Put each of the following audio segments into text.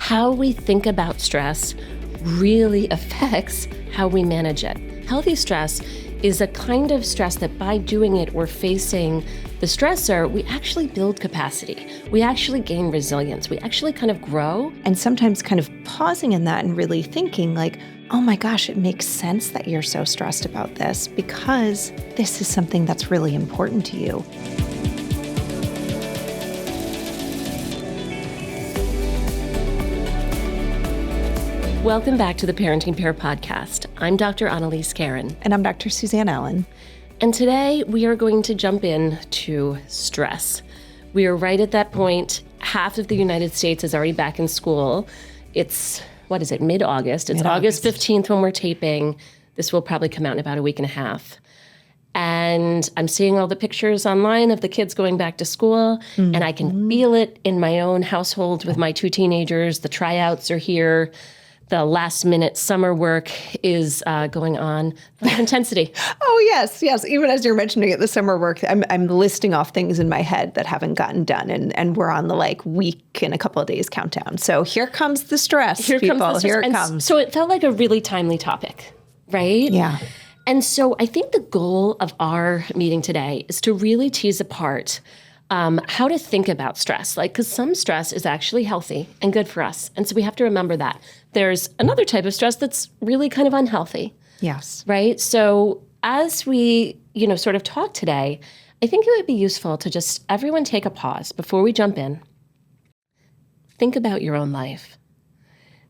how we think about stress really affects how we manage it. Healthy stress is a kind of stress that by doing it or facing the stressor, we actually build capacity. We actually gain resilience. We actually kind of grow. And sometimes kind of pausing in that and really thinking like, oh my gosh, it makes sense that you're so stressed about this because this is something that's really important to you. Welcome back to the Parenting Pair podcast. I'm Dr. Annalise Karen. And I'm Dr. Suzanne Allen. And today we are going to jump in to stress. We are right at that point. Half of the United States is already back in school. It's, mid-August. It's August 15th when we're taping. This will probably come out in about a week and a half. And I'm seeing all the pictures online of the kids going back to school, and I can feel it in my own household with my two teenagers. The tryouts are here. The last minute summer work is going on. Intensity. Oh, yes. Even as you're mentioning it, the summer work, I'm listing off things in my head that haven't gotten done. And we're on the week and a couple of days countdown. So here comes the stress, Here people. Comes the stress. Here it comes. So it felt like a really timely topic, right? Yeah. And so I think the goal of our meeting today is to really tease apart how to think about stress, because some stress is actually healthy and good for us. And so we have to remember that. There's another type of stress that's really kind of unhealthy. Yes. Right? So as we, sort of talk today, I think it would be useful to just everyone take a pause before we jump in. Think about your own life.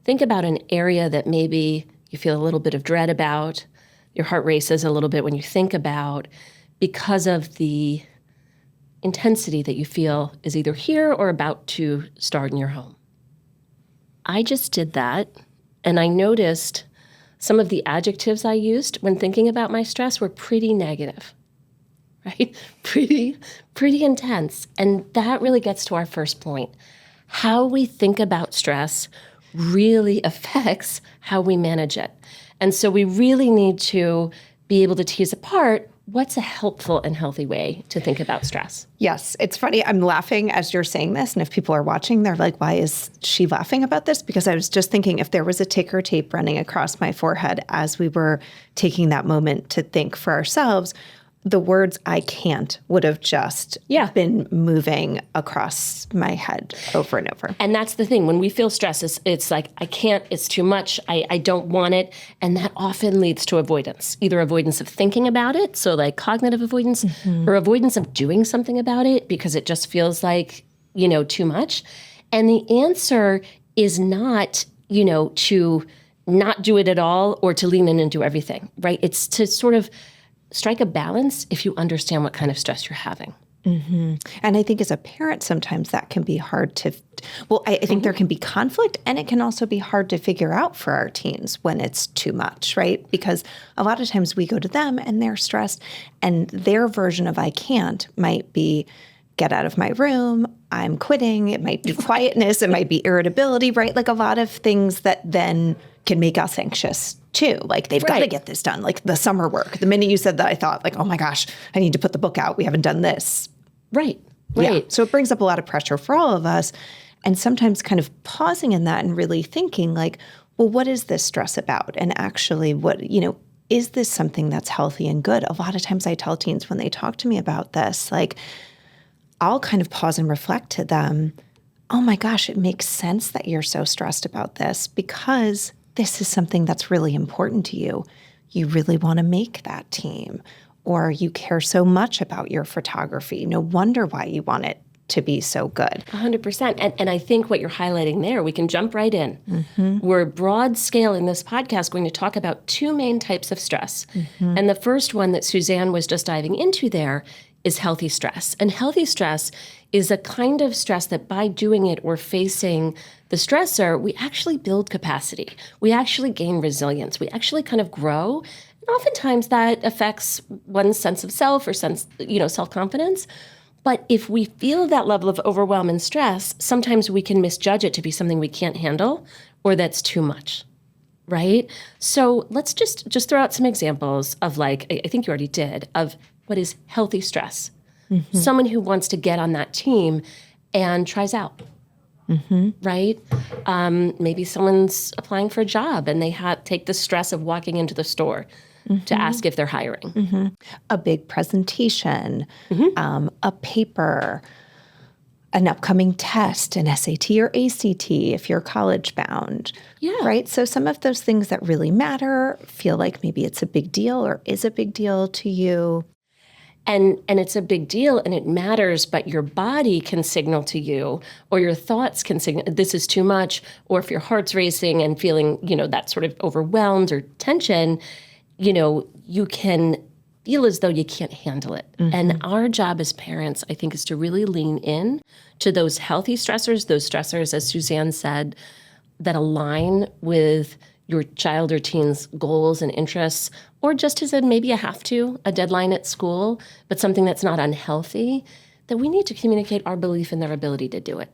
Think about an area that maybe you feel a little bit of dread about. Your heart races a little bit when you think about because of the intensity that you feel is either here or about to start in your home. I just did that, and I noticed some of the adjectives I used when thinking about my stress were pretty negative, right? Pretty intense. And that really gets to our first point. How we think about stress really affects how we manage it. And so we really need to be able to tease apart what's a helpful and healthy way to think about stress. Yes. It's funny. I'm laughing as you're saying this. And if people are watching, they're like, why is she laughing about this? Because I was just thinking if there was a ticker tape running across my forehead as we were taking that moment to think for ourselves, the words I can't would have just been moving across my head over and over. And that's the thing. When we feel stress, it's like, I can't, it's too much, I don't want it. And that often leads to avoidance, either avoidance of thinking about it, so cognitive avoidance, or avoidance of doing something about it because it just feels like, too much. And the answer is not, to not do it at all or to lean in and do everything, right? It's to sort of strike a balance if you understand what kind of stress you're having. Mm-hmm. And I think as a parent, sometimes that can be hard to, I think there can be conflict, and it can also be hard to figure out for our teens when it's too much, right? Because a lot of times we go to them and they're stressed, and their version of I can't might be get out of my room, I'm quitting, it might be quietness, it might be irritability, right? A lot of things that then can make us anxious too. They've got to get this done. The summer work. The minute you said that, I thought oh my gosh, I need to put the book out. We haven't done this. Right. Yeah. So it brings up a lot of pressure for all of us. And sometimes kind of pausing in that and really thinking what is this stress about? And actually is this something that's healthy and good? A lot of times I tell teens when they talk to me about this, I'll kind of pause and reflect to them, oh my gosh, it makes sense that you're so stressed about this because this is something that's really important to you. You really want to make that team, or you care so much about your photography. No wonder why you want it to be so good. 100%. And I think what you're highlighting there, we can jump right in. Mm-hmm. We're broad scale in this podcast going to talk about two main types of stress. Mm-hmm. And the first one that Suzanne was just diving into there is healthy stress. And healthy stress is a kind of stress that by doing it or facing the stressor, we actually build capacity. We actually gain resilience. We actually kind of grow. And oftentimes that affects one's sense of self or self-confidence. But if we feel that level of overwhelm and stress, sometimes we can misjudge it to be something we can't handle or that's too much, right? So let's just throw out some examples of I think you already did, of what is healthy stress. Mm-hmm. Someone who wants to get on that team and tries out. right? Maybe someone's applying for a job and they take the stress of walking into the store to ask if they're hiring. A big presentation, a paper, an upcoming test, an SAT or ACT if you're college bound. Yeah. Right? So some of those things that really matter feel like maybe it's a big deal or is a big deal to you. And it's a big deal and it matters, but your body can signal to you, or your thoughts can signal, this is too much, or if your heart's racing and feeling, that sort of overwhelmed or tension, you can feel as though you can't handle it. And our job as parents, I think, is to really lean in to those healthy stressors, those stressors, as Suzanne said, that align with your child or teen's goals and interests, or just as maybe a deadline at school, but something that's not unhealthy, that we need to communicate our belief in their ability to do it.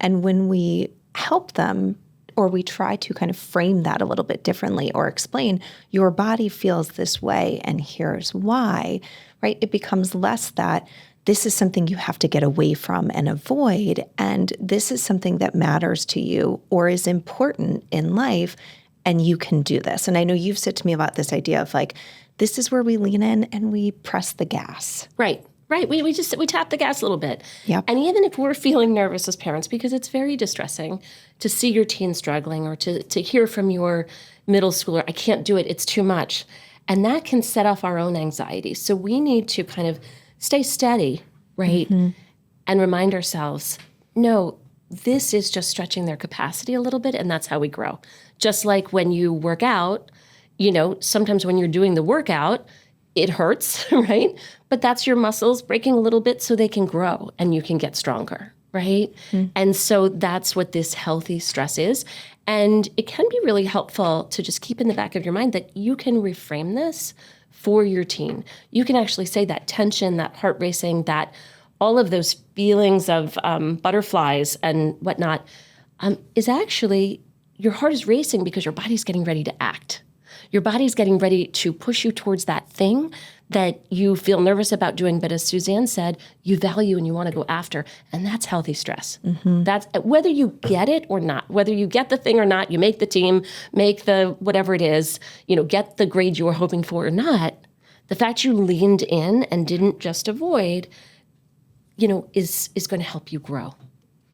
And when we help them, or we try to kind of frame that a little bit differently or explain, your body feels this way and here's why, right? It becomes less that this is something you have to get away from and avoid, and this is something that matters to you or is important in life, and you can do this. And I know you've said to me about this idea of like, this is where we lean in and we press the gas. Right. We tap the gas a little bit. Yep. And even if we're feeling nervous as parents, because it's very distressing to see your teen struggling or to hear from your middle schooler, I can't do it, it's too much. And that can set off our own anxiety. So we need to kind of stay steady, right? And remind ourselves, no, this is just stretching their capacity a little bit, and that's how we grow. Just like when you work out, sometimes when you're doing the workout, it hurts, right? But that's your muscles breaking a little bit so they can grow and you can get stronger, right? And so that's what this healthy stress is. And it can be really helpful to just keep in the back of your mind that you can reframe this for your teen. You can actually say that tension, that heart racing, that all of those feelings of butterflies and whatnot is actually, your heart is racing because your body's getting ready to act. Your body's getting ready to push you towards that thing that you feel nervous about doing, but as Suzanne said, you value and you want to go after, and that's healthy stress. That's whether you get it or not, whether you get the thing or not, you make the team, make the whatever it is, get the grade you were hoping for or not, the fact you leaned in and didn't just avoid, is going to help you grow.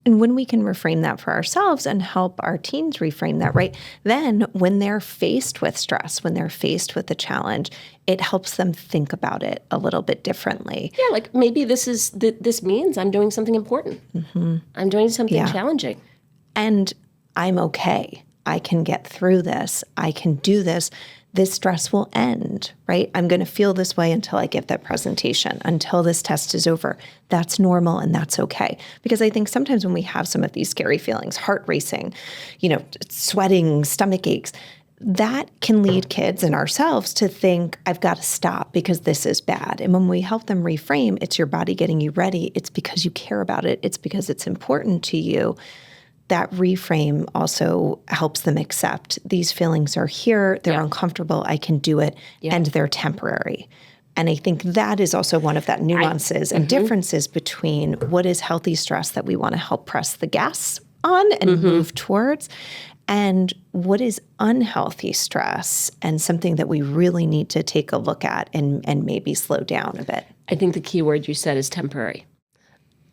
And when we can reframe that for ourselves and help our teens reframe that, right, then when they're faced with stress, when they're faced with a challenge, it helps them think about it a little bit differently. Yeah, like maybe this means I'm doing something important. I'm doing something challenging. And I'm okay. I can get through this. I can do this. This stress will end, right? I'm going to feel this way until I give that presentation, until this test is over. That's normal and that's okay. Because I think sometimes when we have some of these scary feelings, heart racing, sweating, stomach aches, that can lead kids and ourselves to think, I've got to stop because this is bad. And when we help them reframe, it's your body getting you ready. It's because you care about it. It's because it's important to you. That reframe also helps them accept these feelings are here, they're uncomfortable, I can do it, and they're temporary. And I think that is also one of that nuances and differences between what is healthy stress that we want to help press the gas on and move towards, and what is unhealthy stress and something that we really need to take a look at and maybe slow down a bit. I think the key word you said is temporary.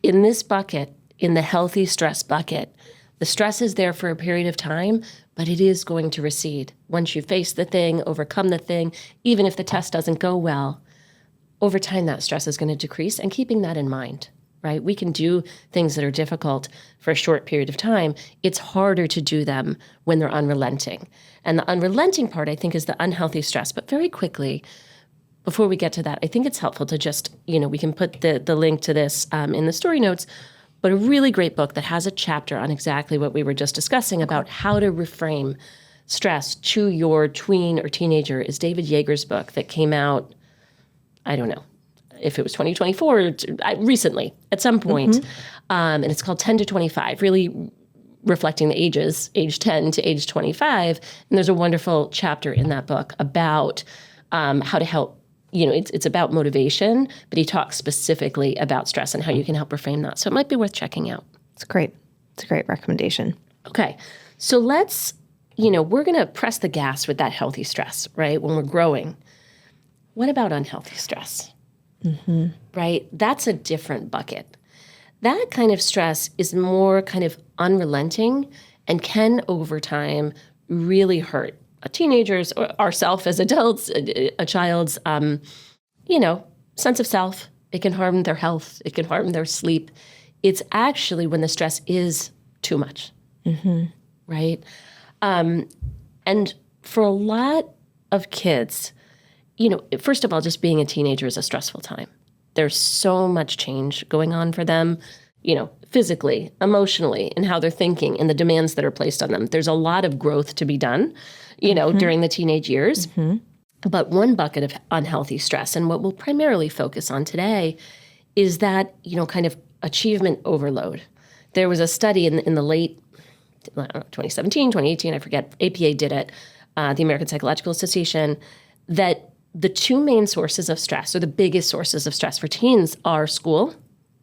In this bucket, in the healthy stress bucket, the stress is there for a period of time, but it is going to recede. Once you face the thing, overcome the thing, even if the test doesn't go well, over time that stress is going to decrease, and keeping that in mind, right? We can do things that are difficult for a short period of time. It's harder to do them when they're unrelenting. And the unrelenting part, I think, is the unhealthy stress. But very quickly, before we get to that, I think it's helpful to just, we can put the link to this in the story notes, but a really great book that has a chapter on exactly what we were just discussing about how to reframe stress to your tween or teenager is David Yeager's book that came out, I don't know if it was 2024 or recently at some point. And it's called 10 to 25, really reflecting the ages, age 10 to age 25. And there's a wonderful chapter in that book about how to help. It's about motivation, but he talks specifically about stress and how you can help reframe that. So it might be worth checking out. It's great. It's a great recommendation. Okay. So let's, we're going to press the gas with that healthy stress, right? When we're growing. What about unhealthy stress? Right? That's a different bucket. That kind of stress is more kind of unrelenting and can, over time, really hurt teenagers or ourselves as adults, a child's, sense of self. It can harm their health. It can harm their sleep. It's actually when the stress is too much, right? And for a lot of kids, first of all, just being a teenager is a stressful time. There's so much change going on for them, physically, emotionally, and how they're thinking and the demands that are placed on them. There's a lot of growth to be done, during the teenage years. But one bucket of unhealthy stress, and what we'll primarily focus on today, is that, kind of achievement overload. There was a study in the late 2017, 2018, I forget, APA did it, the American Psychological Association, that the two main sources of stress, or the biggest sources of stress for teens, are school,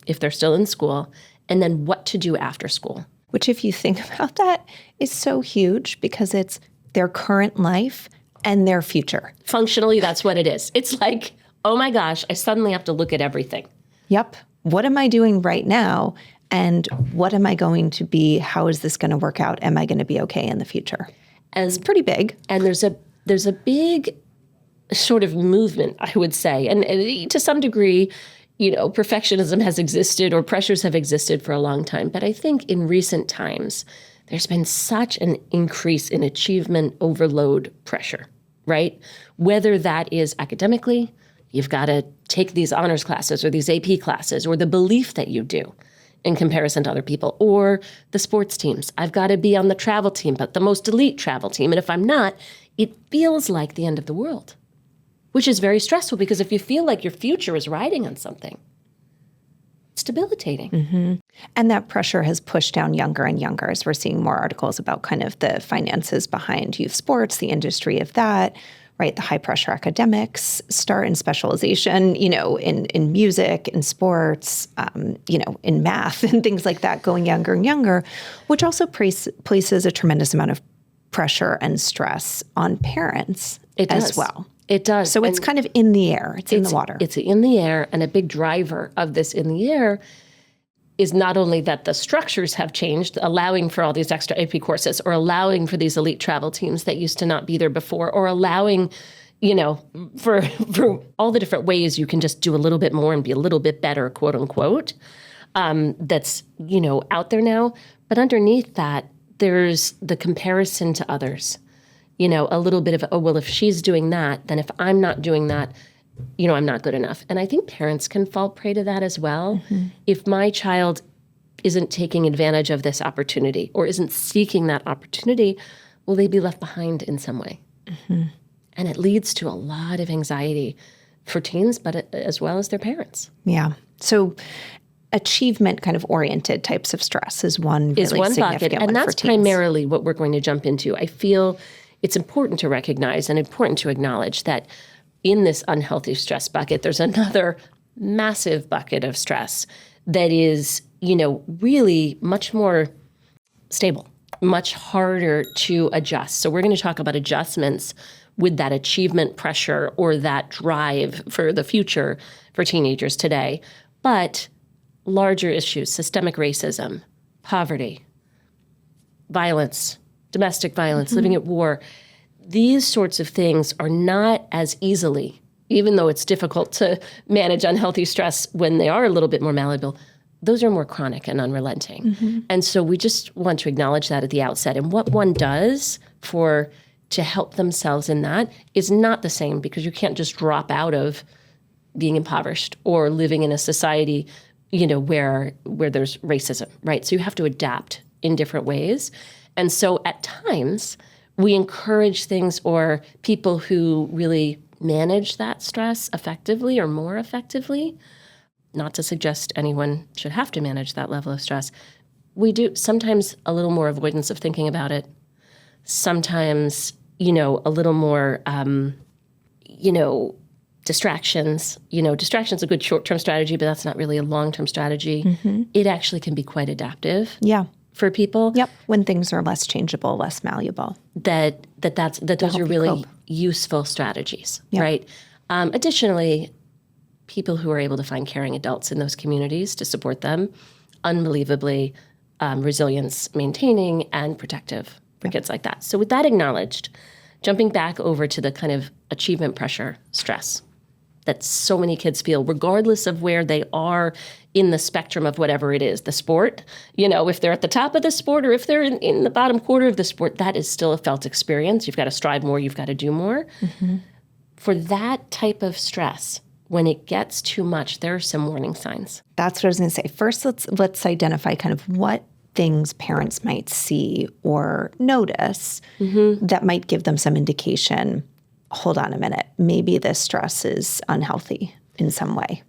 if they're still in school, and then what to do after school. Which, if you think about that, is so huge because it's their current life and their future. Functionally, that's what it is. It's like, oh my gosh, I suddenly have to look at everything. Yep. What am I doing right now? And what am I going to be? How is this going to work out? Am I going to be okay in the future? It's pretty big. And there's a big sort of movement, I would say. And to some degree, perfectionism has existed or pressures have existed for a long time. But I think in recent times, there's been such an increase in achievement overload pressure, right? Whether that is academically, you've got to take these honors classes or these AP classes, or the belief that you do in comparison to other people, or the sports teams. I've got to be on the travel team, but the most elite travel team. And if I'm not, it feels like the end of the world, which is very stressful because if you feel like your future is riding on something, it's debilitating. And that pressure has pushed down younger and younger as we're seeing more articles about kind of the finances behind youth sports, the industry of that, right? The high pressure academics start in specialization, in music, in sports, in math and things like that, going younger and younger, which also places a tremendous amount of pressure and stress on parents as well. It does. So it's kind of in the air. It's in the water. It's in the air. And a big driver of this in the air is not only that the structures have changed, allowing for all these extra AP courses, or allowing for these elite travel teams that used to not be there before, or allowing, for all the different ways you can just do a little bit more and be a little bit better, quote unquote, that's, out there now. But underneath that, there's the comparison to others. A little bit of, oh, well, if she's doing that, then if I'm not doing that, I'm not good enough. And I think parents can fall prey to that as well. If my child isn't taking advantage of this opportunity or isn't seeking that opportunity, will they be left behind in some way? And it leads to a lot of anxiety for teens, but as well as their parents. Yeah. So achievement kind of oriented types of stress is one really significant bucket, and one that's for teens. primarily what we're going to jump into. I feel it's important to recognize and important to acknowledge that in this unhealthy stress bucket, there's another massive bucket of stress that is, really much more stable, much harder to adjust. So we're going to talk about adjustments with that achievement pressure or that drive for the future for teenagers today. But larger issues, systemic racism, poverty, violence, domestic violence, living at war, these sorts of things are not as easily, even though it's difficult to manage unhealthy stress when they are a little bit more malleable, those are more chronic and unrelenting. And so we just want to acknowledge that at the outset. And what one does to help themselves in that is not the same, because you can't just drop out of being impoverished or living in a society, where there's racism, right? So you have to adapt in different ways. And so at times, we encourage things or people who really manage that stress effectively or more effectively, not to suggest anyone should have to manage that level of stress. We do sometimes a little more avoidance of thinking about it. Sometimes, a little more, distractions. Distraction's a good short-term strategy, but that's not really a long-term strategy. It actually can be quite adaptive. Yeah. for people. Yep. When things are less changeable, less malleable. That those are really useful strategies, right? Additionally, people who are able to find caring adults in those communities to support them, unbelievably resilience maintaining and protective for kids like that. So with that acknowledged, jumping back over to the kind of achievement pressure stress that so many kids feel, regardless of where they are in the spectrum of whatever it is, the sport, if they're at the top of the sport or if they're in the bottom quarter of the sport, that is still a felt experience. You've got to strive more, you've got to do more. Mm-hmm. For that type of stress, when it gets too much, there are some warning signs. That's what I was going to say. First, let's identify kind of what things parents might see or notice that might give them some indication. Hold on a minute. Maybe this stress is unhealthy in some way.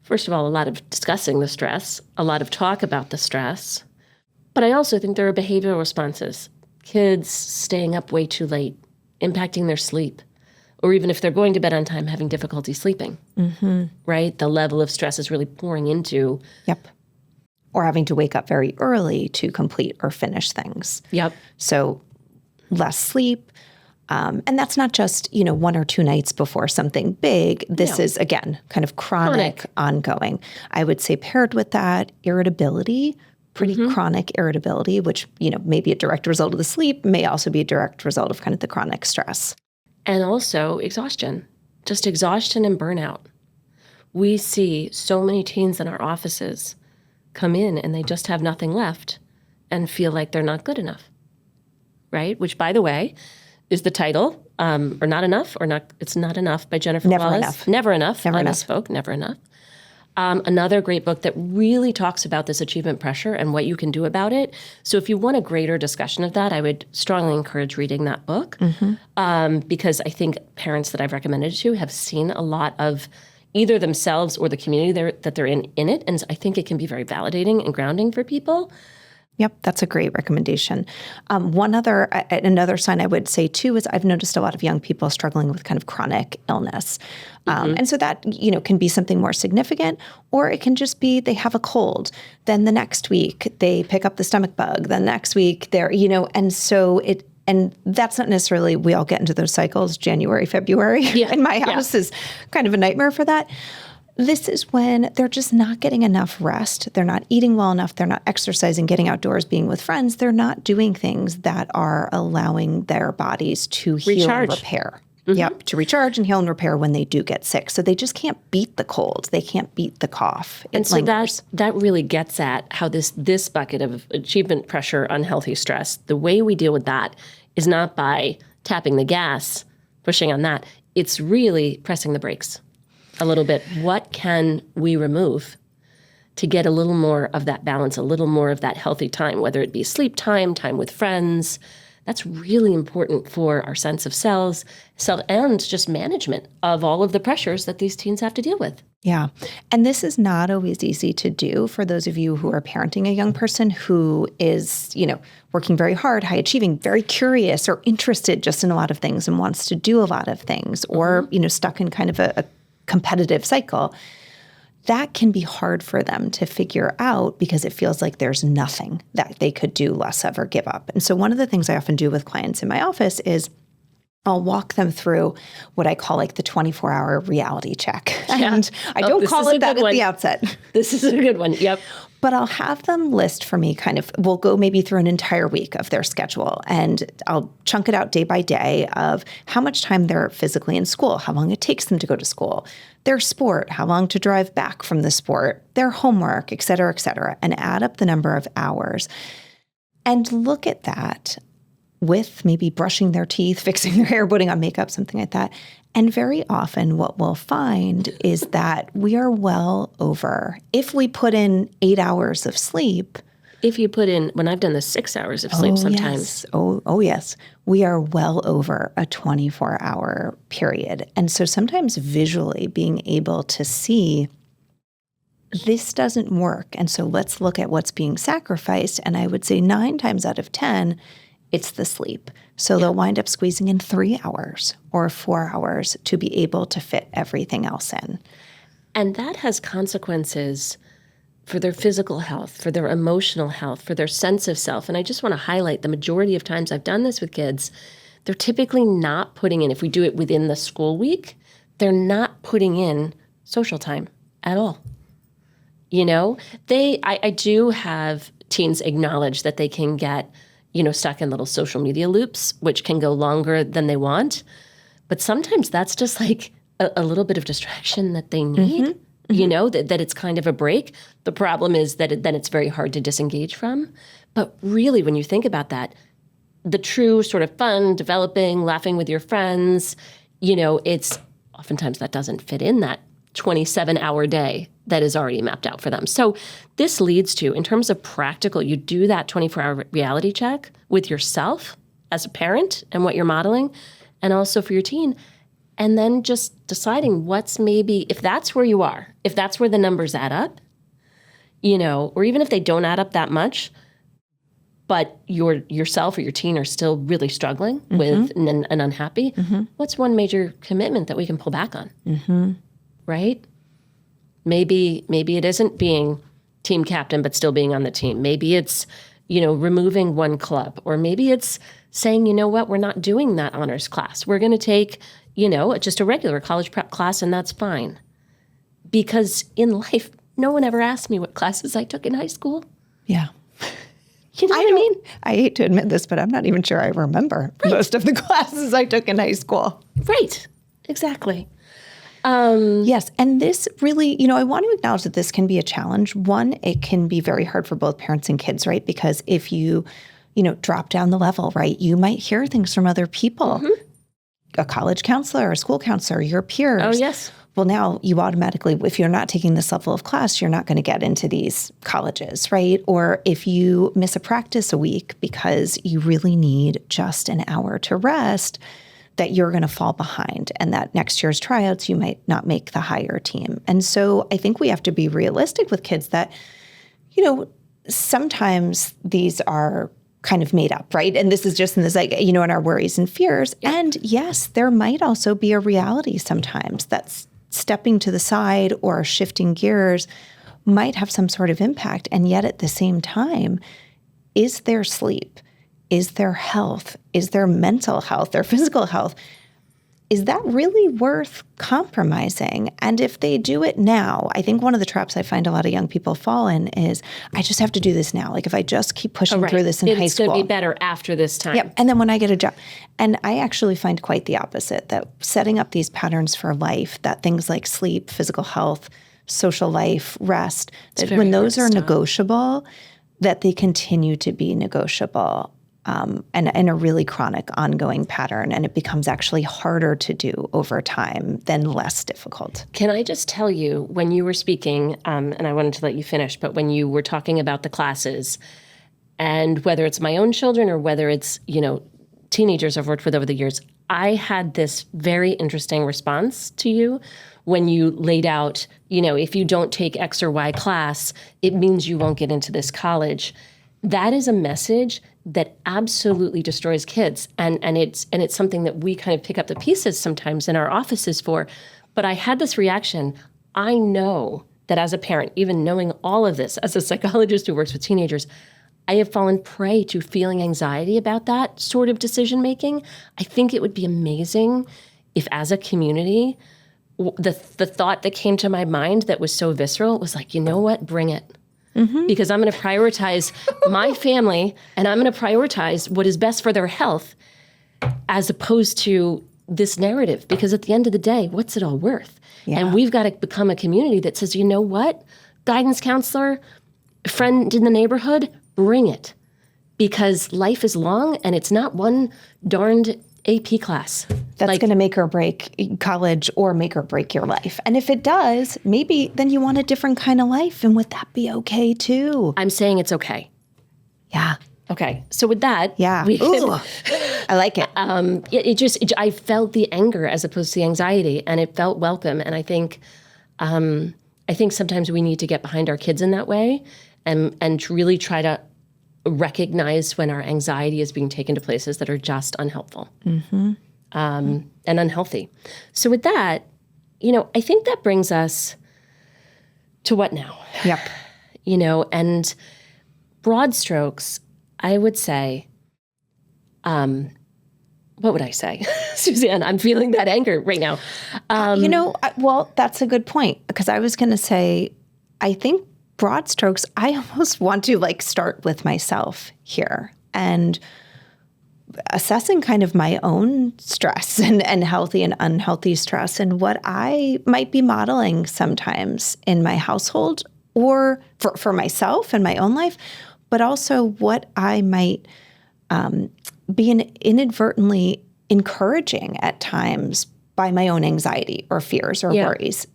First of all, a lot of discussing the stress, a lot of talk about the stress. But I also think there are behavioral responses. Kids staying up way too late, impacting their sleep, or even if they're going to bed on time, having difficulty sleeping, right? The level of stress is really pouring into. Yep. Or having to wake up very early to complete or finish things. Yep. So less sleep. And that's not just, 1 or 2 nights before something big. This is, again, kind of chronic, ongoing. I would say paired with that, irritability, pretty chronic irritability, which, may be a direct result of the sleep, may also be a direct result of kind of the chronic stress. And also exhaustion, just exhaustion and burnout. We see so many teens in our offices come in and they just have nothing left and feel like they're not good enough, right? Which, by the way, is the title, or Not Enough, or not? It's Not Enough by Jennifer Wallace. Enough. Never Enough. Never I Enough. misspoke. Never Enough. Another great book that really talks about this achievement pressure and what you can do about it. So if you want a greater discussion of that, I would strongly encourage reading that book because I think parents that I've recommended to have seen a lot of either themselves or the community that they're in it. And I think it can be very validating and grounding for people. Yep, that's a great recommendation. Another sign I would say too is I've noticed a lot of young people struggling with kind of chronic illness. And so that, can be something more significant, or it can just be they have a cold. Then the next week they pick up the stomach bug. Then next week they're, and that's not necessarily, we all get into those cycles, January, February. In my house is kind of a nightmare for that. This is when they're just not getting enough rest. They're not eating well enough. They're not exercising, getting outdoors, being with friends. They're not doing things that are allowing their bodies to heal and repair. Yep, to recharge and heal and repair when they do get sick. So they just can't beat the cold. They can't beat the cough. And so that really gets at how this bucket of achievement pressure, unhealthy stress, the way we deal with that is not by tapping the gas, pushing on that. It's really pressing the brakes a little bit. What can we remove to get a little more of that balance, a little more of that healthy time, whether it be sleep time, time with friends? That's really important for our sense of self, and just management of all of the pressures that these teens have to deal with. Yeah. And this is not always easy to do for those of you who are parenting a young person who is, working very hard, high achieving, very curious or interested just in a lot of things and wants to do a lot of things, or, stuck in kind of a competitive cycle. That can be hard for them to figure out because it feels like there's nothing that they could do less of or give up. And so one of the things I often do with clients in my office is I'll walk them through what I call like the 24-hour reality check. Yeah. And I don't call it that at the outset. This is a good one. Yep. But I'll have them list for me we'll go maybe through an entire week of their schedule, and I'll chunk it out day by day of how much time they're physically in school, how long it takes them to go to school, their sport, how long to drive back from the sport, their homework, et cetera, and add up the number of hours and look at that with maybe brushing their teeth, fixing their hair, putting on makeup, something like that. And very often what we'll find is that we are well over, if we put in 8 hours of sleep. If you put in, when I've done the 6 hours of sleep sometimes. Yes. Oh, yes. We are well over a 24-hour period. And so sometimes visually being able to see this doesn't work. And so let's look at what's being sacrificed. And I would say 9 times out of 10, it's the sleep. So they'll wind up squeezing in 3 hours or 4 hours to be able to fit everything else in. And that has consequences for their physical health, for their emotional health, for their sense of self. And I just want to highlight the majority of times I've done this with kids, they're typically not putting in, if we do it within the school week, they're not putting in social time at all. I do have teens acknowledge that they can get, stuck in little social media loops, which can go longer than they want. But sometimes that's just like a little bit of distraction that they need, that it's kind of a break. The problem is that then it's very hard to disengage from. But really, when you think about that, the true sort of fun, developing, laughing with your friends, it's oftentimes that doesn't fit in that 27-hour day that is already mapped out for them. So this leads to, in terms of practical, you do that 24-hour reality check with yourself as a parent and what you're modeling, and also for your teen, and then just deciding what's maybe, if that's where you are, if that's where the numbers add up, or even if they don't add up that much, but yourself or your teen are still really struggling with and unhappy, what's one major commitment that we can pull back on? Right? Maybe it isn't being team captain, but still being on the team. Maybe it's, removing one club, or maybe it's saying, what, we're not doing that honors class. We're going to take, just a regular college prep class, and that's fine. Because in life, no one ever asked me what classes I took in high school. Yeah. You know what I mean? I hate to admit this, but I'm not even sure I remember most of the classes I took in high school. Right. Exactly. Yes. And this really, I want to acknowledge that this can be a challenge. One, it can be very hard for both parents and kids, right? Because if you, drop down the level, right, you might hear things from other people, a college counselor, a school counselor, your peers. Oh, yes. Well, now you automatically, if you're not taking this level of class, you're not going to get into these colleges, right? Or if you miss a practice a week because you really need just an hour to rest, that you're going to fall behind, and that next year's tryouts, you might not make the higher team. And so I think we have to be realistic with kids that, sometimes these are kind of made up, right? And this is just in this, in our worries and fears. Yep. And yes, there might also be a reality sometimes that's stepping to the side or shifting gears might have some sort of impact. And yet at the same time, is their sleep, is their health, is their mental health, their physical health, is that really worth compromising? And if they do it now, I think one of the traps I find a lot of young people fall in is, I just have to do this now. Like if I just keep pushing through this in high school. It's going to be better after this time. Yep. And then when I get a job. And I actually find quite the opposite, that setting up these patterns for life, that things like sleep, physical health, social life, rest, that when those are negotiable, that they continue to be negotiable. And in a really chronic, ongoing pattern, and it becomes actually harder to do over time than less difficult. Can I just tell you, when you were speaking, and I wanted to let you finish, but when you were talking about the classes, and whether it's my own children or whether it's, teenagers I've worked with over the years, I had this very interesting response to you when you laid out, if you don't take X or Y class, it means you won't get into this college. That is a message that absolutely destroys kids. And it's something that we kind of pick up the pieces sometimes in our offices for. But I had this reaction. I know that as a parent, even knowing all of this, as a psychologist who works with teenagers, I have fallen prey to feeling anxiety about that sort of decision making. I think it would be amazing if, as a community, the thought that came to my mind that was so visceral was like, you know what, bring it. Because I'm going to prioritize my family, and I'm going to prioritize what is best for their health, as opposed to this narrative. Because at the end of the day, what's it all worth? Yeah. And we've got to become a community that says, you know what, guidance counselor, friend in the neighborhood, bring it. Because life is long, and it's not one darned AP class. That's going to make or break college, or make or break your life. And if it does, maybe then you want a different kind of life. And would that be okay too? I'm saying it's okay. Yeah. Okay. So with that, Ooh, I like it. I felt the anger as opposed to the anxiety, and it felt welcome. And I think sometimes we need to get behind our kids in that way, and really try to recognize when our anxiety is being taken to places that are just unhelpful and unhealthy. So with that, I think that brings us to what now? Yep. and broad strokes, I would say, what would I say? Suzanne, I'm feeling that anger right now. Well, that's a good point, because I was going to say, I think broad strokes, I almost want to start with myself here and assessing kind of my own stress and healthy and unhealthy stress and what I might be modeling sometimes in my household or for myself and my own life, but also what I might be inadvertently encouraging at times by my own anxiety or fears or worries.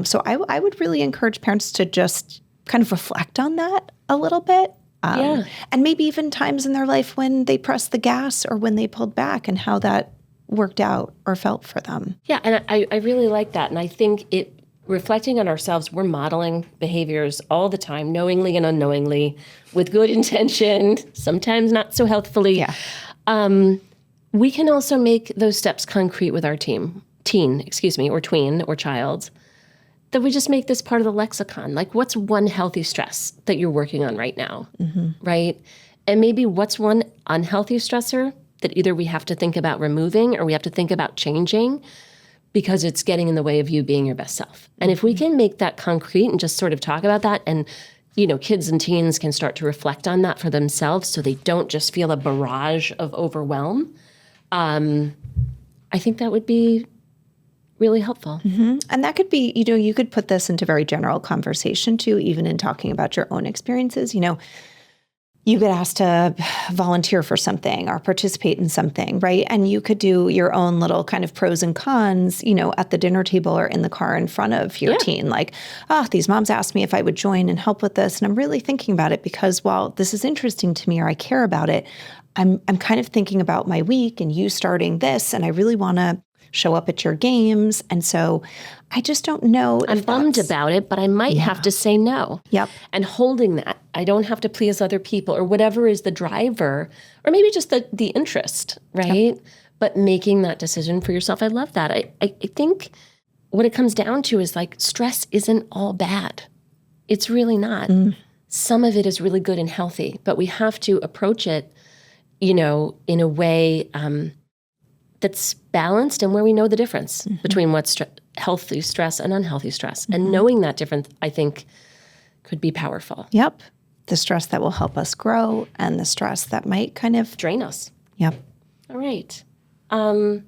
So I would really encourage parents to just kind of reflect on that a little bit. And maybe even times in their life when they pressed the gas or when they pulled back and how that worked out or felt for them. Yeah, and I really like that. And I think reflecting on ourselves, we're modeling behaviors all the time, knowingly and unknowingly, with good intention, sometimes not so healthfully. Yeah. We can also make those steps concrete with our tween or child, that we just make this part of the lexicon. Like, what's one healthy stress that you're working on right now, right? And maybe what's one unhealthy stressor that either we have to think about removing or we have to think about changing because it's getting in the way of you being your best self. And if we can make that concrete and just sort of talk about that, and kids and teens can start to reflect on that for themselves so they don't just feel a barrage of overwhelm, I think that would be really helpful. And that could be, you could put this into very general conversation too, even in talking about your own experiences. You get asked to volunteer for something or participate in something, right? And you could do your own little kind of pros and cons, at the dinner table or in the car in front of your teen. Like, these moms asked me if I would join and help with this. And I'm really thinking about it because while this is interesting to me or I care about it, I'm kind of thinking about my week and you starting this, and I really want to show up at your games. And so I just don't know. I'm bummed about it, but I might have to say no. Yep. And holding that, I don't have to please other people or whatever is the driver, or maybe just the interest, right? Yep. But making that decision for yourself, I love that. I think what it comes down to is stress isn't all bad. It's really not. Some of it is really good and healthy, but we have to approach it, in a way that's balanced and where we know the difference between what's healthy stress and unhealthy stress. And knowing that difference, I think, could be powerful. Yep. The stress that will help us grow and the stress that might kind of drain us. Yep. All right. So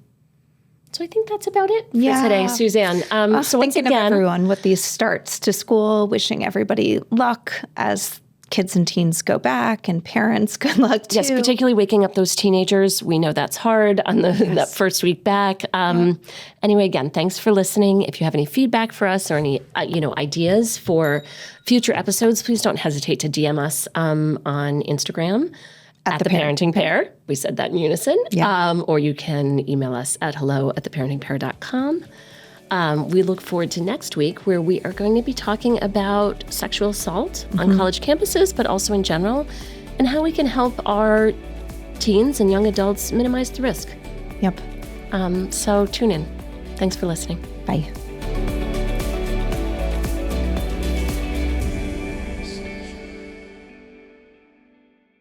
I think that's about it for today, Suzanne. So once again, again, of everyone with these starts to school, wishing everybody luck as kids and teens go back, and parents, good luck too. Yes, particularly waking up those teenagers. We know that's hard on that first week back. Anyway, again, thanks for listening. If you have any feedback for us or any ideas for future episodes, please don't hesitate to DM us on Instagram at the Parenting Pair. We said that in unison. Yeah. Or you can email us at hello@theparentingpair.com. We look forward to next week, where we are going to be talking about sexual assault on college campuses, but also in general, and how we can help our teens and young adults minimize the risk. Yep. So tune in. Thanks for listening. Bye.